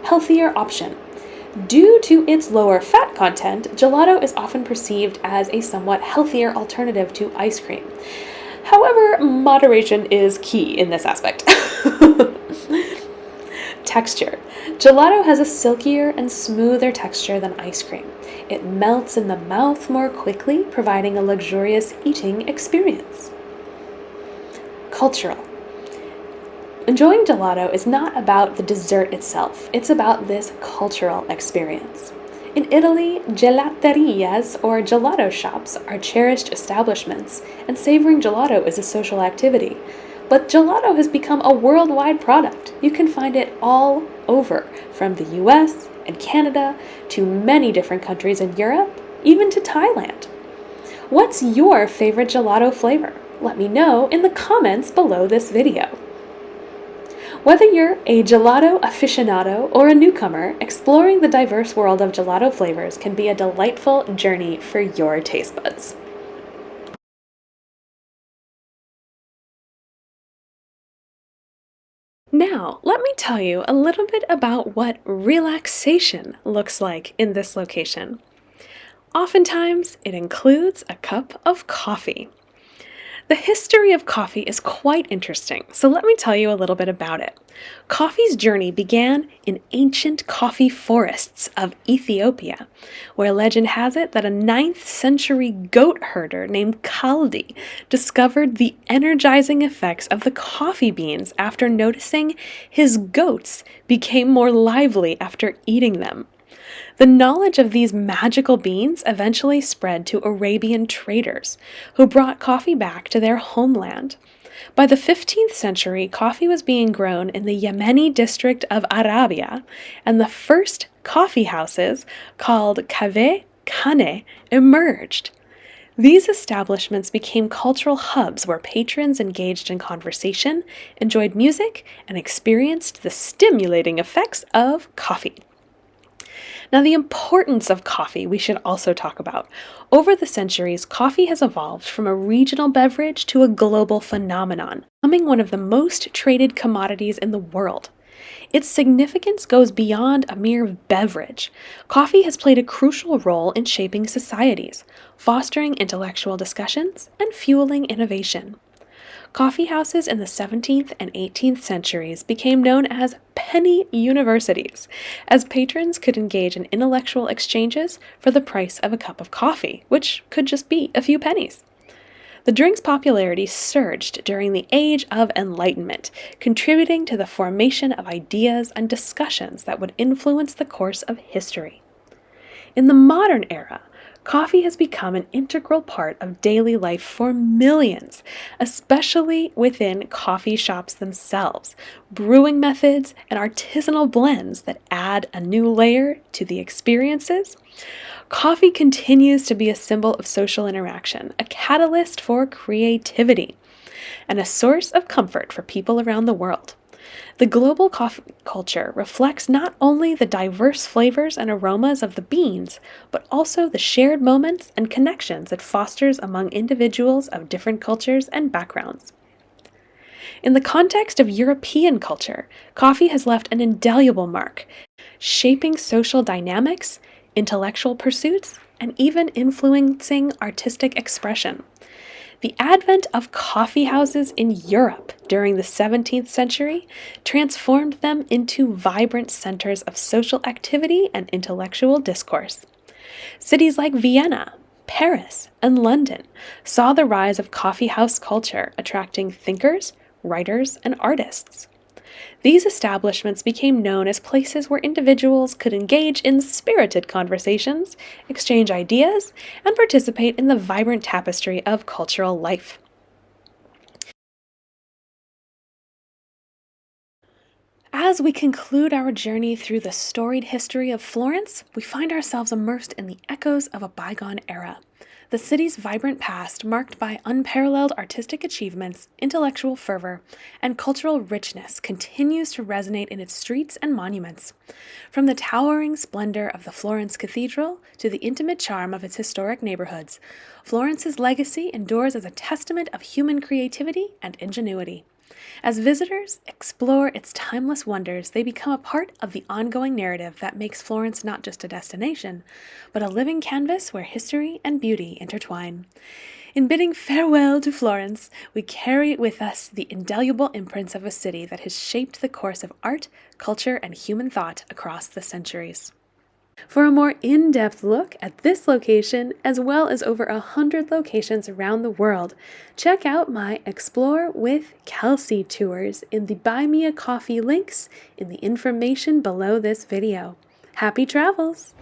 Healthier option. Due to its lower fat content, gelato is often perceived as a somewhat healthier alternative to ice cream. However, moderation is key in this aspect. Texture. Gelato has a silkier and smoother texture than ice cream. It melts in the mouth more quickly, providing a luxurious eating experience. Cultural. Enjoying gelato is not about the dessert itself, it's about this cultural experience. In Italy, gelaterias or gelato shops are cherished establishments, and savoring gelato is a social activity. But gelato has become a worldwide product. You can find it all over, from the US and Canada to many different countries in Europe, even to Thailand. What's your favorite gelato flavor? Let me know in the comments below this video. Whether you're a gelato aficionado or a newcomer, exploring the diverse world of gelato flavors can be a delightful journey for your taste buds. Now, let me tell you a little bit about what relaxation looks like in this location. Oftentimes, it includes a cup of coffee. The history of coffee is quite interesting, so let me tell you a little bit about it. Coffee's journey began in ancient coffee forests of Ethiopia, where legend has it that a 9th century goat herder named Kaldi discovered the energizing effects of the coffee beans after noticing his goats became more lively after eating them. The knowledge of these magical beans eventually spread to Arabian traders, who brought coffee back to their homeland. By the 15th century, coffee was being grown in the Yemeni district of Arabia, and the first coffee houses, called kave khane, emerged. These establishments became cultural hubs where patrons engaged in conversation, enjoyed music, and experienced the stimulating effects of coffee. Now, the importance of coffee we should also talk about. Over the centuries, coffee has evolved from a regional beverage to a global phenomenon, becoming one of the most traded commodities in the world. Its significance goes beyond a mere beverage. Coffee has played a crucial role in shaping societies, fostering intellectual discussions, and fueling innovation. Coffee houses in the 17th and 18th centuries became known as penny universities, as patrons could engage in intellectual exchanges for the price of a cup of coffee, which could just be a few pennies. The drink's popularity surged during the Age of Enlightenment, contributing to the formation of ideas and discussions that would influence the course of history. In the modern era, coffee has become an integral part of daily life for millions, especially within coffee shops themselves, brewing methods and artisanal blends that add a new layer to the experiences. Coffee continues to be a symbol of social interaction, a catalyst for creativity, and a source of comfort for people around the world. The global coffee culture reflects not only the diverse flavors and aromas of the beans, but also the shared moments and connections it fosters among individuals of different cultures and backgrounds. In the context of European culture, coffee has left an indelible mark, shaping social dynamics, intellectual pursuits, and even influencing artistic expression. The advent of coffee houses in Europe during the 17th century transformed them into vibrant centers of social activity and intellectual discourse. Cities like Vienna, Paris, and London saw the rise of coffee house culture attracting thinkers, writers, and artists. These establishments became known as places where individuals could engage in spirited conversations, exchange ideas, and participate in the vibrant tapestry of cultural life. As we conclude our journey through the storied history of Florence, we find ourselves immersed in the echoes of a bygone era. The city's vibrant past, marked by unparalleled artistic achievements, intellectual fervor, and cultural richness, continues to resonate in its streets and monuments. From the towering splendor of the Florence Cathedral to the intimate charm of its historic neighborhoods, Florence's legacy endures as a testament of human creativity and ingenuity. As visitors explore its timeless wonders, they become a part of the ongoing narrative that makes Florence not just a destination, but a living canvas where history and beauty intertwine. In bidding farewell to Florence, we carry with us the indelible imprints of a city that has shaped the course of art, culture, and human thought across the centuries. For a more in-depth look at this location, as well as over 100 locations around the world, check out my Explore with Kelsey tours in the Buy Me a Coffee links in the information below this video. Happy travels!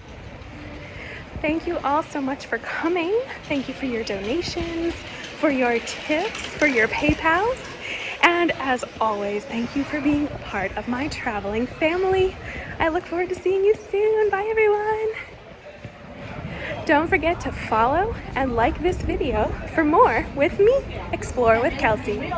Thank you all so much for coming. Thank you for your donations, for your tips, for your PayPals. And as always, thank you for being a part of my traveling family. I look forward to seeing you soon. Bye, everyone. Don't forget to follow and like this video for more with me, Explore with Kelsey.